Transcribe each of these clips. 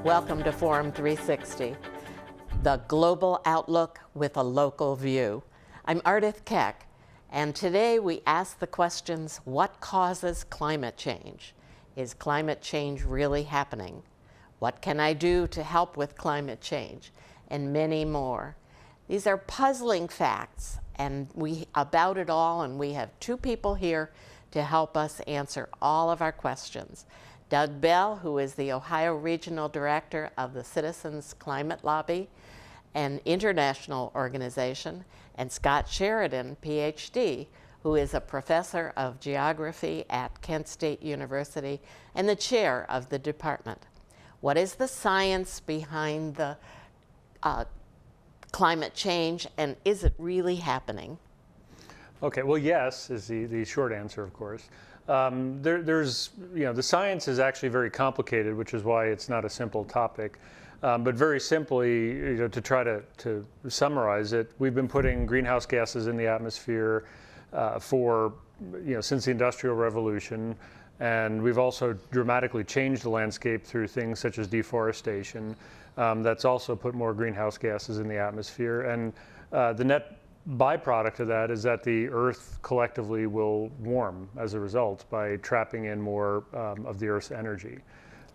Welcome to Forum 360, the global outlook with a local view. I'm Ardith Keck, and today we ask the questions, what causes climate change? Is climate change really happening? What can I do to help with climate change? And many more. These are puzzling facts and about it all, and we have two people here to help us answer all of our questions. Doug Bell, who is the Ohio Regional Director of the Citizens Climate Lobby, an international organization, and Scott Sheridan, PhD, who is a professor of geography at Kent State University and the chair of the department. What is the science behind the climate change, and is it really happening? Okay, well, yes is the short answer, of course. There's, the science is actually very complicated, which is why it's not a simple topic. But very simply, to try to summarize it, we've been putting greenhouse gases in the atmosphere since the Industrial Revolution, and we've also dramatically changed the landscape through things such as deforestation. That's also put more greenhouse gases in the atmosphere, and the net byproduct of that is that the Earth collectively will warm as a result by trapping in more of the Earth's energy.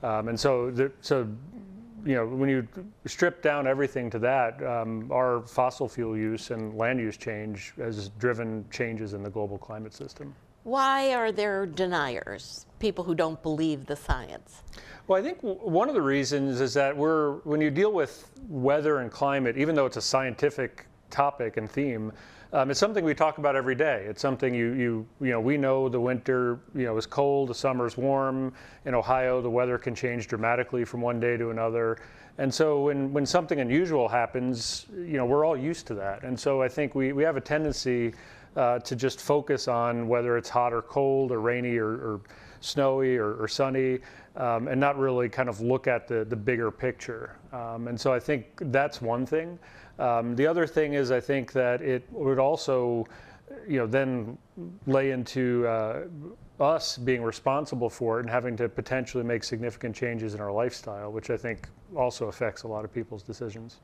And so when you strip down everything to that, our fossil fuel use and land use change has driven changes in the global climate system. Why are there deniers, people who don't believe the science? Well, I think one of the reasons is that when you deal with weather and climate, even though it's a scientific topic and theme, it's something we talk about every day. It's something we know the winter is cold, the summer's warm. In Ohio, the weather can change dramatically from one day to another. And so when something unusual happens, we're all used to that. And so I think we have a tendency to just focus on whether it's hot or cold or rainy or snowy or sunny, and not really kind of look at the bigger picture. And so I think that's one thing. The other thing is, I think that it would also, then lay into us being responsible for it and having to potentially make significant changes in our lifestyle, which I think also affects a lot of people's decisions.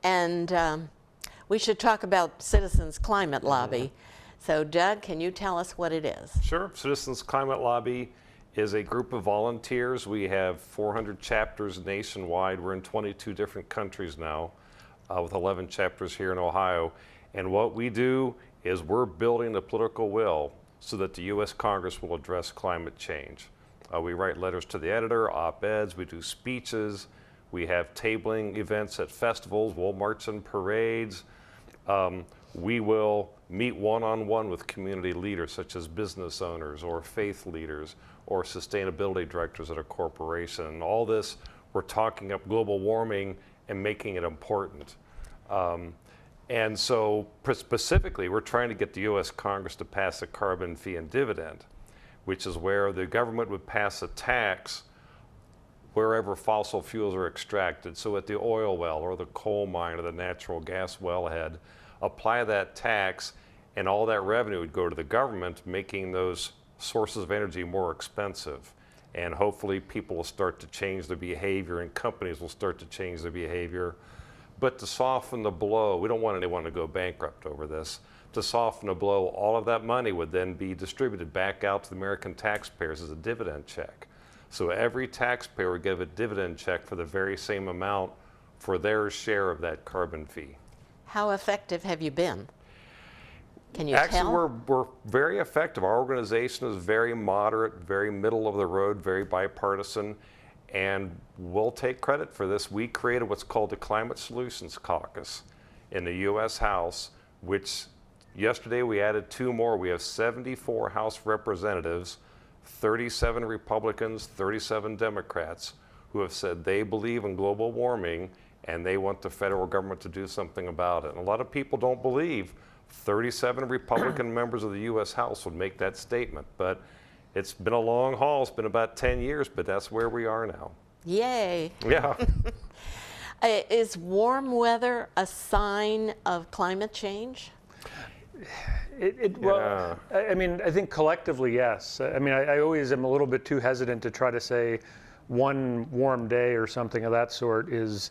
And we should talk about Citizens Climate Lobby. So Doug, can you tell us what it is? Sure. Citizens Climate Lobby is a group of volunteers. We have 400 chapters nationwide. We're in 22 different countries now, with 11 chapters here in Ohio. And what we do is we're building the political will so that the U.S. Congress will address climate change. We write letters to the editor, op-eds, we do speeches, we have tabling events at festivals, Walmarts and parades. We will meet one-on-one with community leaders such as business owners or faith leaders or sustainability directors at a corporation. And all this, we're talking up global warming and making it important. And so specifically, we're trying to get the U.S. Congress to pass a carbon fee and dividend, which is where the government would pass a tax wherever fossil fuels are extracted. So at the oil well or the coal mine or the natural gas wellhead, apply that tax, and all that revenue would go to the government, making those sources of energy more expensive. And hopefully people will start to change their behavior and companies will start to change their behavior. But to soften the blow, we don't want anyone to go bankrupt over this. To soften the blow, all of that money would then be distributed back out to the American taxpayers as a dividend check. So every taxpayer would give a dividend check for the very same amount for their share of that carbon fee. How effective have you been? Can you Actually, tell? we're very effective. Our organization is very moderate, very middle of the road, very bipartisan, and we'll take credit for this. We created what's called the Climate Solutions Caucus in the U.S. House, which yesterday we added 2 more. We have 74 House representatives, 37 Republicans, 37 Democrats, who have said they believe in global warming and they want the federal government to do something about it. And a lot of people don't believe 37 Republican members of the U.S. House would make that statement, but it's been a long haul. It's been about 10 years, but that's where we are now. Yay. Yeah. Is warm weather a sign of climate change? Well, I mean, I think collectively, yes. I mean, I always am a little bit too hesitant to try to say one warm day or something of that sort is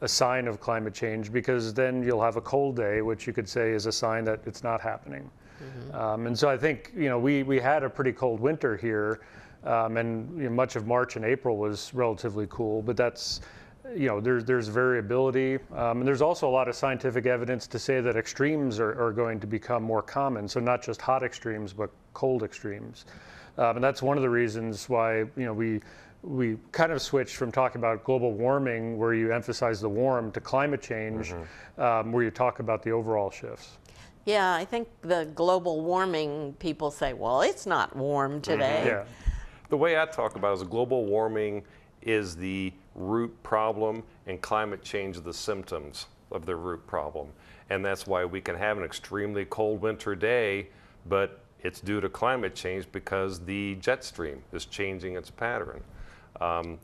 a sign of climate change, because then you'll have a cold day, which you could say is a sign that it's not happening. And so I think, we had a pretty cold winter here, and much of March and April was relatively cool, but that's, there's variability. And there's also a lot of scientific evidence to say that extremes are going to become more common. So not just hot extremes, but cold extremes. And that's one of the reasons why, we kind of switched from talking about global warming, where you emphasize the warm, to climate change, where you talk about the overall shifts. Yeah, I think the global warming people say, well, it's not warm today. Yeah. The way I talk about it is global warming is the root problem, and climate change is the symptoms of the root problem. And that's why we can have an extremely cold winter day, but it's due to climate change because the jet stream is changing its pattern.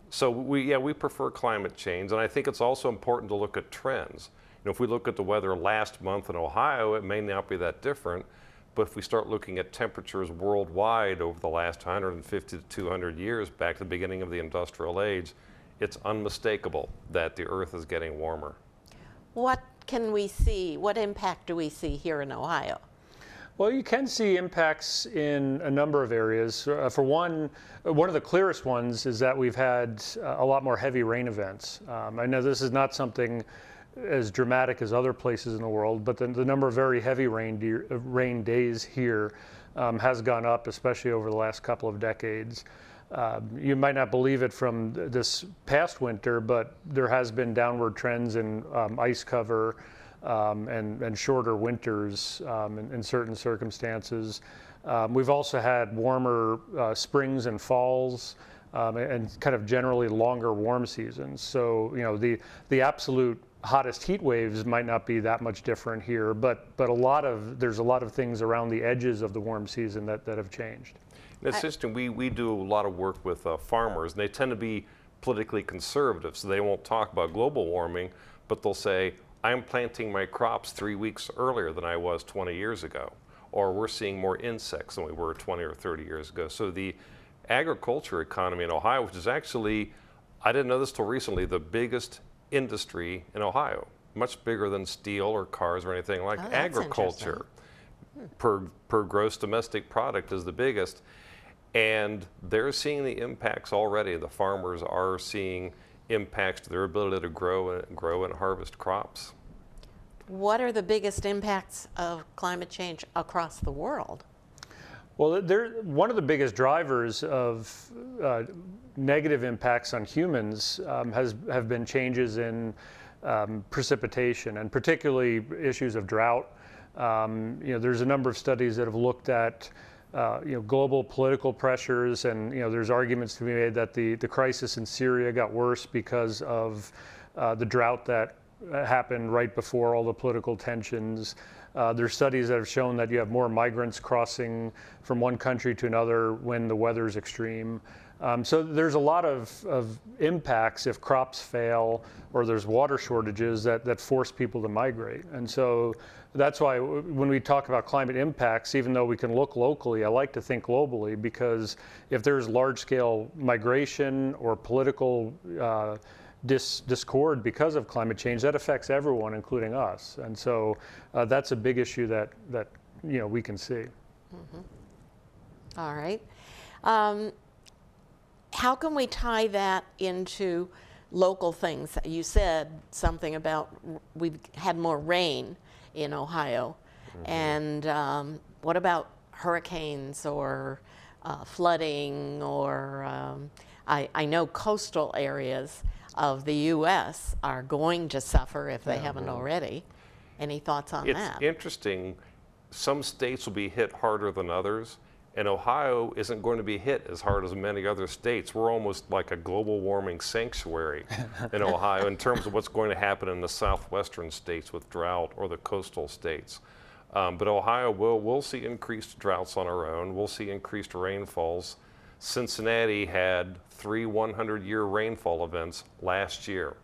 So we prefer climate change, and I think it's also important to look at trends. If we look at the weather last month in Ohio, it may not be that different, but if we start looking at temperatures worldwide over the last 150 to 200 years, back to the beginning of the industrial age, it's unmistakable that the Earth is getting warmer. What can we see? What impact do we see here in Ohio? Well, you can see impacts in a number of areas. For one of the clearest ones is that we've had a lot more heavy rain events. I know this is not something as dramatic as other places in the world, but the number of very heavy rain days here has gone up, especially over the last couple of decades. You might not believe it from this past winter, but there has been downward trends in ice cover and shorter winters in certain circumstances. We've also had warmer springs and falls, and kind of generally longer warm seasons. So the absolute hottest heat waves might not be that much different here, but there's a lot of things around the edges of the warm season that have changed. It's interesting, we do a lot of work with farmers, and they tend to be politically conservative, so they won't talk about global warming, but they'll say, I'm planting my crops 3 weeks earlier than I was 20 years ago, or we're seeing more insects than we were 20 or 30 years ago. So the agriculture economy in Ohio, which is actually, I didn't know this till recently, the biggest industry in Ohio, much bigger than steel or cars or anything like agriculture. Per gross domestic product is the biggest. And they're seeing the impacts already. The farmers are seeing impacts to their ability to grow and harvest crops. What are the biggest impacts of climate change across the world? Well, one of the biggest drivers of negative impacts on humans have been changes in precipitation, and particularly issues of drought. There's a number of studies that have looked at global political pressures, and there's arguments to be made that the crisis in Syria got worse because of the drought that happened right before all the political tensions. There's studies that have shown that you have more migrants crossing from one country to another when the weather's extreme. So there's a lot of impacts if crops fail or there's water shortages that force people to migrate. And so that's why when we talk about climate impacts, even though we can look locally, I like to think globally, because if there's large-scale migration or political discord because of climate change, that affects everyone, including us. And so that's a big issue that we can see. Mm-hmm. All right. How can we tie that into local things? You said something about we've had more rain in Ohio. Mm-hmm. And what about hurricanes or flooding, or I know coastal areas of the U.S. are going to suffer if they haven't already. Any thoughts on that? It's interesting. Some states will be hit harder than others, and Ohio isn't going to be hit as hard as many other states. We're almost like a global warming sanctuary in Ohio in terms of what's going to happen in the southwestern states with drought, or the coastal states. But Ohio will see increased droughts on our own. We'll see increased rainfalls. Cincinnati had 3 100-year rainfall events last year.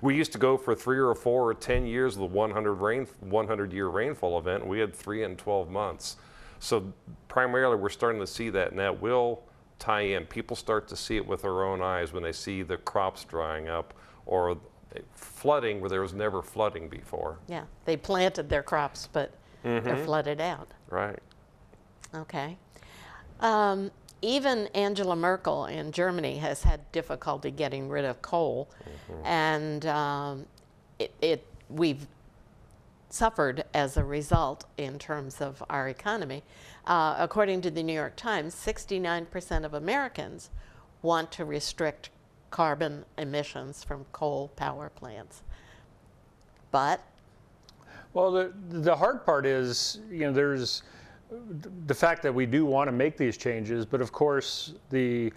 We used to go for 3 or 4 or 10 years with a 100-year rainfall event, and we had 3 in 12 months. So primarily we're starting to see that, and that will tie in. People start to see it with their own eyes when they see the crops drying up or flooding where there was never flooding before. Yeah, they planted their crops, but they're flooded out. Right. Okay. Even Angela Merkel in Germany has had difficulty getting rid of coal, and we've suffered as a result in terms of our economy. According to the New York Times, 69% of Americans want to restrict carbon emissions from coal power plants. But well, the hard part is, there's the fact that we do want to make these changes, but of course the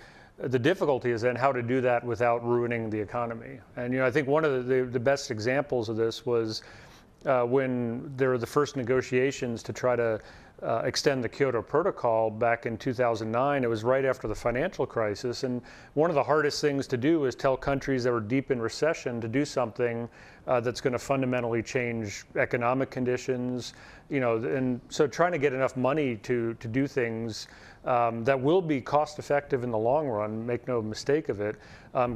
difficulty is then how to do that without ruining the economy. And I think one of the best examples of this was when there were the first negotiations to try to extend the Kyoto Protocol back in 2009. It was right after the financial crisis, and one of the hardest things to do is tell countries that were deep in recession to do something that's going to fundamentally change economic conditions, and so trying to get enough money to do things that will be cost effective in the long run, make no mistake of it,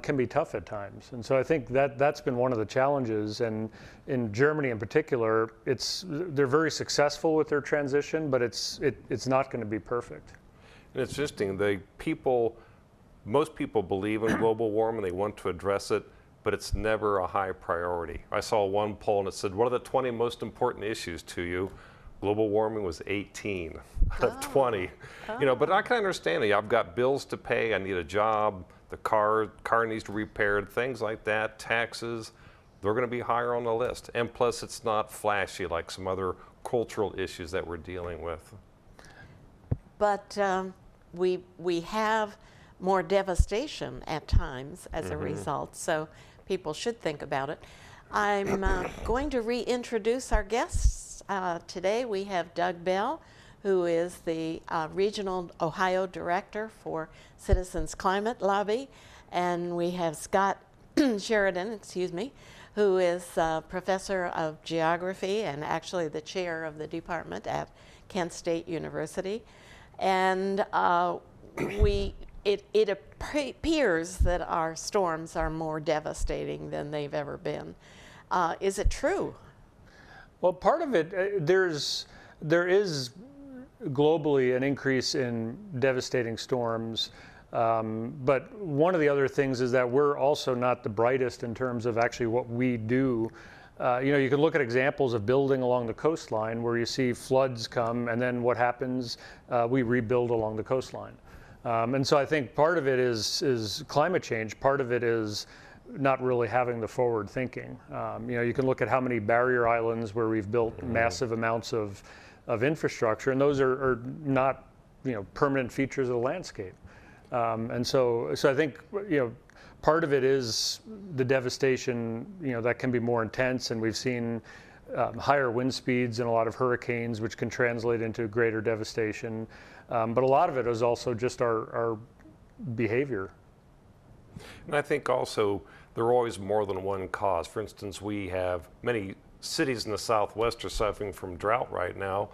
can be tough at times. And so I think that's been one of the challenges. And in Germany in particular, they're very successful with their transition, but it's not going to be perfect. And it's interesting, most people believe in global warming, they want to address it, but it's never a high priority. I saw one poll and it said, what are the 20 most important issues to you? Global warming was 18 out of 20. But I can understand it. I've got bills to pay, I need a job, the car needs to be repaired, things like that, taxes, they're going to be higher on the list. And plus it's not flashy like some other cultural issues that we're dealing with. But we have more devastation at times as a result, so people should think about it. I'm going to reintroduce our guests. Today we have Doug Bell, who is the Regional Ohio Director for Citizens Climate Lobby, and we have Scott Sheridan, who is Professor of Geography and actually the Chair of the department at Kent State University. And it appears that our storms are more devastating than they've ever been. Is it true? Well, part of it, there is globally an increase in devastating storms, but one of the other things is that we're also not the brightest in terms of actually what we do. You can look at examples of building along the coastline where you see floods come, and then what happens? We rebuild along the coastline. And so I think part of it is climate change. Part of it is not really having the forward thinking. You can look at how many barrier islands where we've built massive amounts of infrastructure, and those are not permanent features of the landscape. And so I think part of it is the devastation that can be more intense, and we've seen higher wind speeds and a lot of hurricanes, which can translate into greater devastation. But a lot of it is also just our behavior. And I think also there are always more than one cause. For instance, we have many cities in the Southwest are suffering from drought right now.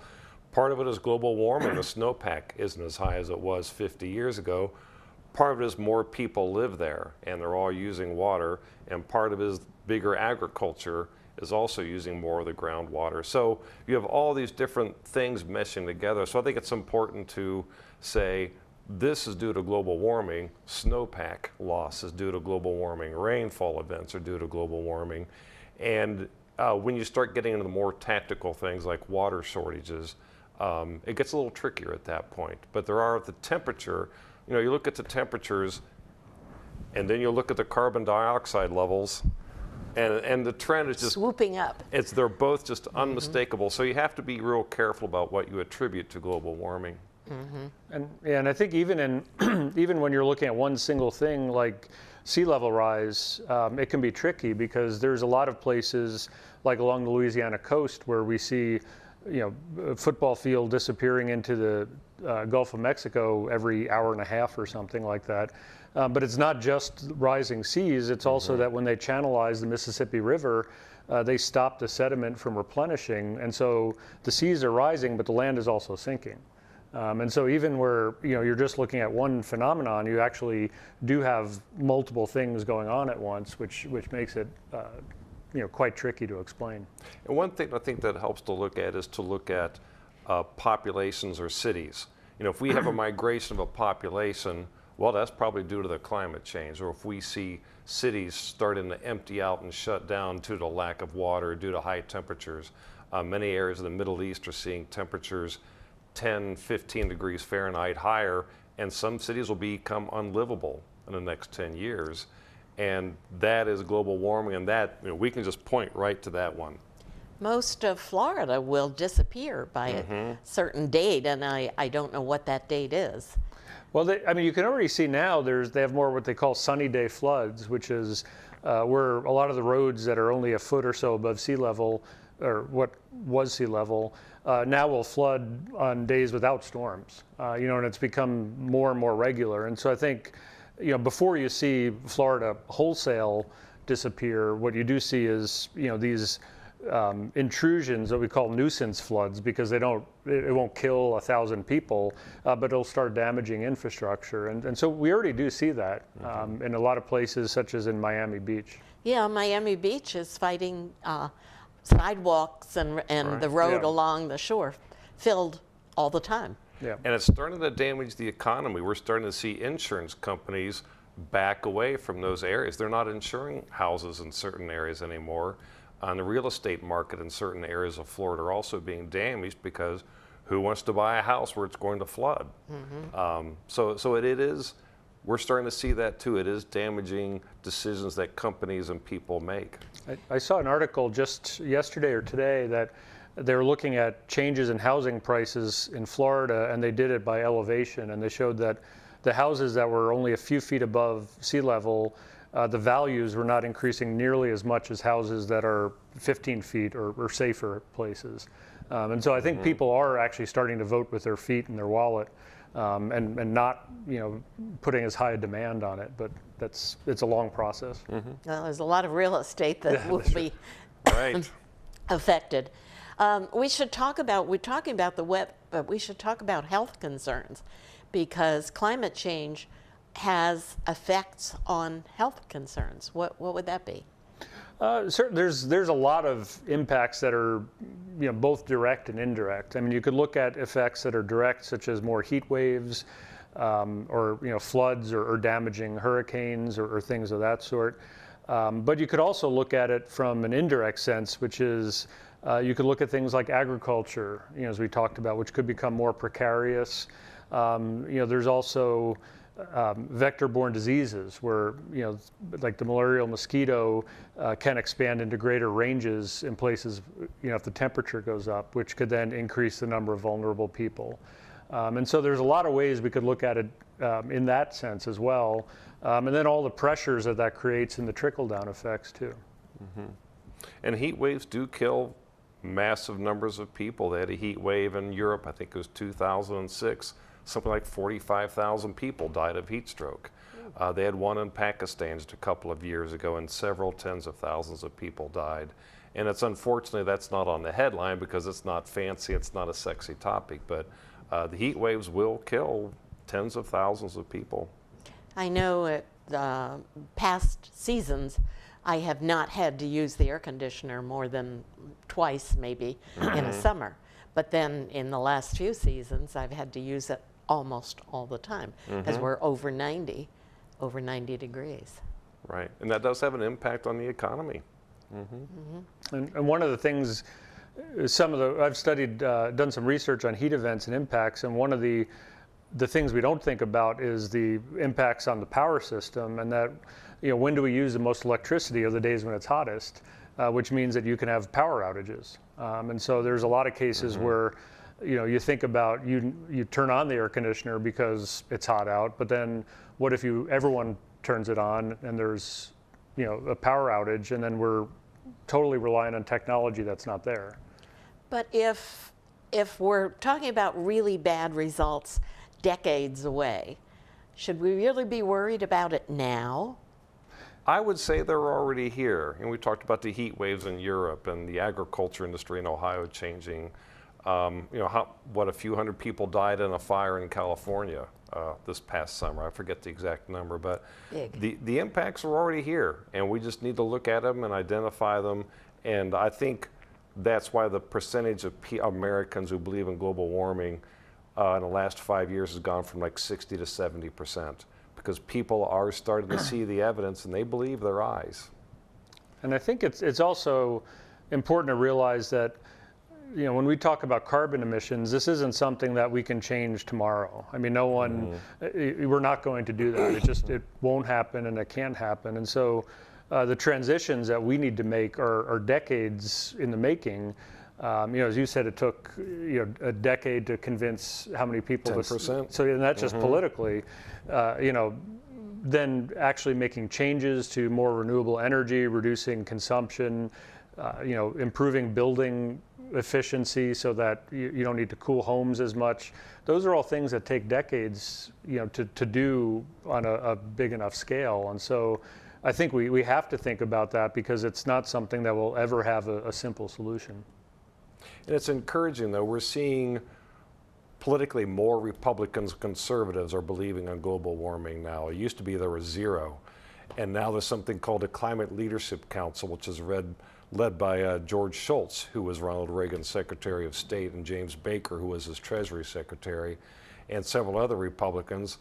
Part of it is global warming. The snowpack isn't as high as it was 50 years ago. Part of it is more people live there and they're all using water. And part of it is bigger agriculture is also using more of the groundwater. So you have all these different things meshing together. So I think it's important to say this is due to global warming, snowpack loss is due to global warming, rainfall events are due to global warming. And when you start getting into the more tactical things like water shortages, it gets a little trickier at that point. But there are the temperature, you look at the temperatures and then you look at the carbon dioxide levels, and the trend is just swooping up. They're both just unmistakable. So you have to be real careful about what you attribute to global warming. And I think even when you're looking at one single thing like sea level rise, it can be tricky because there's a lot of places like along the Louisiana coast where we see a football field disappearing into the Gulf of Mexico every hour and a half or something like that. But it's not just rising seas, it's also that when they channelize the Mississippi River, they stop the sediment from replenishing, and so the seas are rising, but the land is also sinking. And so even where you're just looking at one phenomenon, you actually do have multiple things going on at once, which makes it quite tricky to explain. And one thing I think that helps to look at is to look at populations or cities. If we have a migration of a population, well, that's probably due to the climate change. Or if we see cities starting to empty out and shut down due to lack of water, due to high temperatures. Many areas of the Middle East are seeing temperatures 10, 15 degrees Fahrenheit higher, and some cities will become unlivable in the next 10 years. And that is global warming, and that we can just point right to that one. Most of Florida will disappear by a certain date, and I don't know what that date is. Well, you can already see now they have more what they call sunny day floods, which is where a lot of the roads that are only a foot or so above sea level, or what was sea level, now will flood on days without storms. And it's become more and more regular. And so I think, before you see Florida wholesale disappear, what you do see is, these intrusions that we call nuisance floods, because it won't kill 1,000 people, but it'll start damaging infrastructure. And so we already do see that in a lot of places, such as in Miami Beach. Yeah, Miami Beach is fighting sidewalks and Right. the road Yeah. along the shore filled all the time. Yeah. And it's starting to damage the economy. We're starting to see insurance companies back away from those areas. They're not insuring houses in certain areas anymore. On the real estate market in certain areas of Florida are also being damaged because who wants to buy a house where it's going to flood? So it is, we're starting to see that too. It is damaging decisions that companies and people make. I saw an article just yesterday or today that they were looking at changes in housing prices in Florida, and they did it by elevation, and they showed that the houses that were only a few feet above sea level, the values were not increasing nearly as much as houses that are 15 feet or safer places. And so I think people are actually starting to vote with their feet and their wallet, and not putting as high a demand on it. But it's a long process. Well, there's a lot of real estate that will be Right. affected. We're talking about the wet, but we should talk about health concerns, because climate change has effects on health concerns. What would that be? There's a lot of impacts that are both direct and indirect. I mean, you could look at effects that are direct, such as more heat waves, or floods or damaging hurricanes or things of that sort. But you could also look at it from an indirect sense, which is you could look at things like agriculture, as we talked about, which could become more precarious. There's also vector-borne diseases where, like the malarial mosquito can expand into greater ranges in places, if the temperature goes up, which could then increase the number of vulnerable people. And so there's a lot of ways we could look at it in that sense as well. And then all the pressures that creates and the trickle-down effects too. And heat waves do kill massive numbers of people. They had a heat wave in Europe, I think it was 2006. Something like 45,000 people died of heat stroke. They had one in Pakistan just a couple of years ago, and several tens of thousands of people died. And it's unfortunately that's not on the headline because it's not fancy, it's not a sexy topic, but the heat waves will kill tens of thousands of people. I know at past seasons, I have not had to use the air conditioner more than twice maybe in a summer. But then in the last few seasons, I've had to use it almost all the time because we're over 90 degrees. Right, and that does have an impact on the economy. And one of the things, I've studied, done some research on heat events and impacts, and one of the things we don't think about is the impacts on the power system, and that, when do we use the most electricity are the days when it's hottest, which means that you can have power outages. And so there's a lot of cases where, you think about, you turn on the air conditioner because it's hot out, but then what if everyone turns it on and there's, a power outage, and then we're totally reliant on technology that's not there. But if we're talking about really bad results decades away, should we really be worried about it now? I would say they're already here. And we talked about the heat waves in Europe and the agriculture industry in Ohio changing. What a few hundred people died in a fire in California this past summer. I forget the exact number, but the impacts are already here, and we just need to look at them and identify them. And I think that's why the percentage of Americans who believe in global warming in the last 5 years has gone from like 60 to 70%, because people are starting to see the evidence and they believe their eyes. And I think it's also important to realize that, when we talk about carbon emissions, this isn't something that we can change tomorrow. I mean, no one, we're not going to do that. It won't happen, and it can't happen. And so the transitions that we need to make are decades in the making. As you said, it took a decade to convince how many people. 10%. So not just politically, then actually making changes to more renewable energy, reducing consumption, improving building efficiency so that you don't need to cool homes as much. Those are all things that take decades, to do on a big enough scale. And so I think we have to think about that, because it's not something that will ever have a simple solution. And it's encouraging, though. We're seeing politically more Republicans and conservatives are believing on global warming now. It used to be there was zero. And now there's something called a Climate Leadership Council, which is led by George Shultz, who was Ronald Reagan's Secretary of State, and James Baker, who was his Treasury Secretary, and several other Republicans.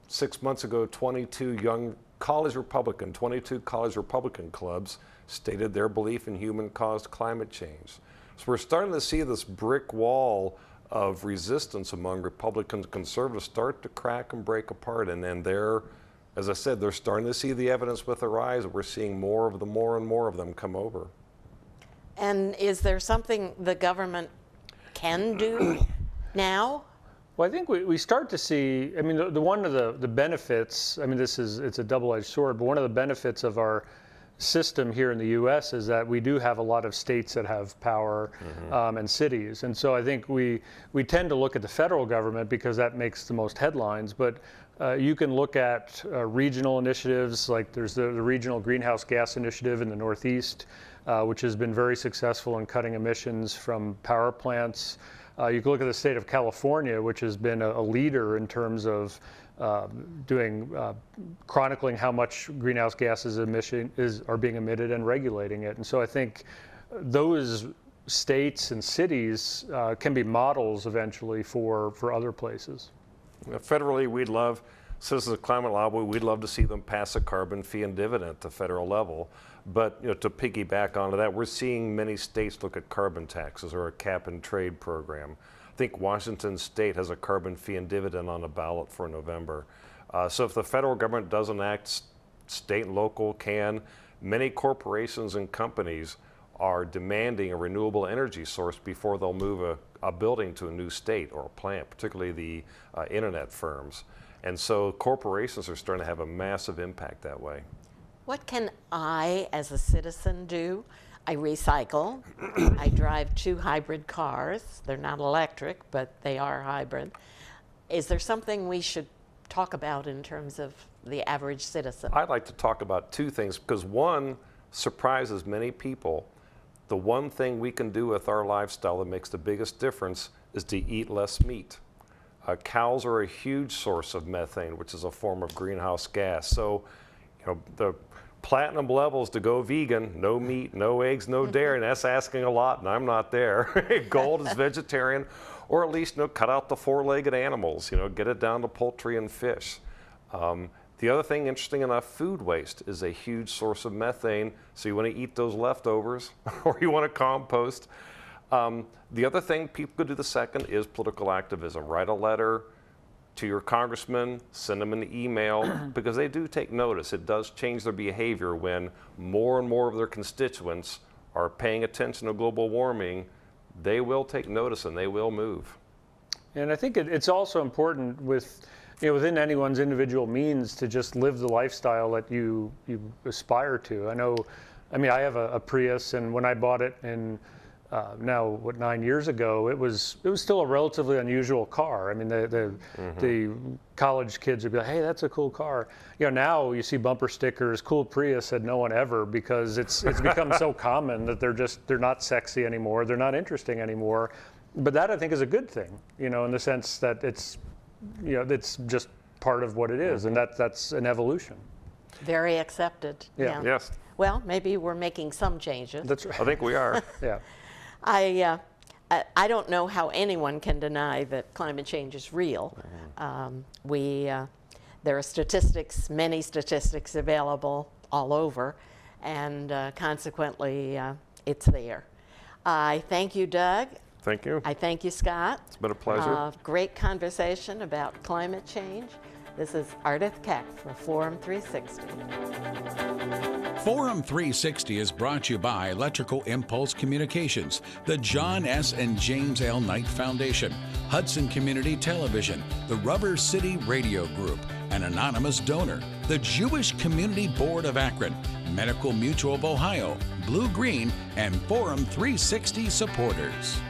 6 months ago, 22 college Republican clubs stated their belief in human-caused climate change. So we're starting to see this brick wall of resistance among Republicans and conservatives start to crack and break apart. And then as I said, they're starting to see the evidence with their eyes. We're seeing more and more of them come over. And is there something the government can do now? Well, I think we start to see, one of the benefits, it's a double-edged sword, but one of the benefits of our system here in the U.S. is that we do have a lot of states that have power, and cities. And so I think we tend to look at the federal government because that makes the most headlines, but you can look at regional initiatives, like there's the Regional Greenhouse Gas Initiative in the Northeast, which has been very successful in cutting emissions from power plants. You can look at the state of California, which has been a leader in terms of chronicling how much greenhouse gases are being emitted and regulating it. And so I think those states and cities can be models eventually for other places. Federally, Citizens of Climate Lobby, we'd love to see them pass a carbon fee and dividend at the federal level. But to piggyback onto that, we're seeing many states look at carbon taxes or a cap and trade program. I think Washington State has a carbon fee and dividend on the ballot for November. So if the federal government doesn't act, state and local can. Many corporations and companies are demanding a renewable energy source before they'll move a building to a new state or a plant, particularly the internet firms. And so corporations are starting to have a massive impact that way. What can I, as a citizen, do? I recycle. I drive 2 hybrid cars. They're not electric, but they are hybrid. Is there something we should talk about in terms of the average citizen? I'd like to talk about 2 things, because one surprises many people. The one thing we can do with our lifestyle that makes the biggest difference is to eat less meat. Cows are a huge source of methane, which is a form of greenhouse gas. So, the platinum levels to go vegan, no meat, no eggs, no dairy, and that's asking a lot, and I'm not there. Gold is vegetarian, or at least cut out the 4-legged animals, get it down to poultry and fish. The other thing, interesting enough, food waste is a huge source of methane, so you want to eat those leftovers, or you want to compost. The other thing people could do, the second, is political activism. Write a letter to your congressman, send them an email, because they do take notice. It does change their behavior when more and more of their constituents are paying attention to global warming. They will take notice and they will move. And I think it's also important within anyone's individual means to just live the lifestyle that you aspire to. I have a Prius, and when I bought it in 9 years ago, it was still a relatively unusual car. The college kids would be like, hey, that's a cool car. Now you see bumper stickers, cool Prius, said no one ever, because it's become so common that they're not sexy anymore, they're not interesting anymore. But that I think is a good thing, in the sense that it's just part of what it is, and that's an evolution. Very accepted. Yeah. Yes, Well, maybe we're making some changes. That's right. I think we are. Yeah. I don't know how anyone can deny that climate change is real. There are statistics, many statistics available all over, and consequently, it's there. I thank you, Doug. Thank you. I thank you, Scott. It's been a pleasure. Great conversation about climate change. This is Ardith Keck for Forum 360. Forum 360 is brought to you by Electrical Impulse Communications, the John S. and James L. Knight Foundation, Hudson Community Television, the Rubber City Radio Group, an anonymous donor, the Jewish Community Board of Akron, Medical Mutual of Ohio, Blue Green, and Forum 360 supporters.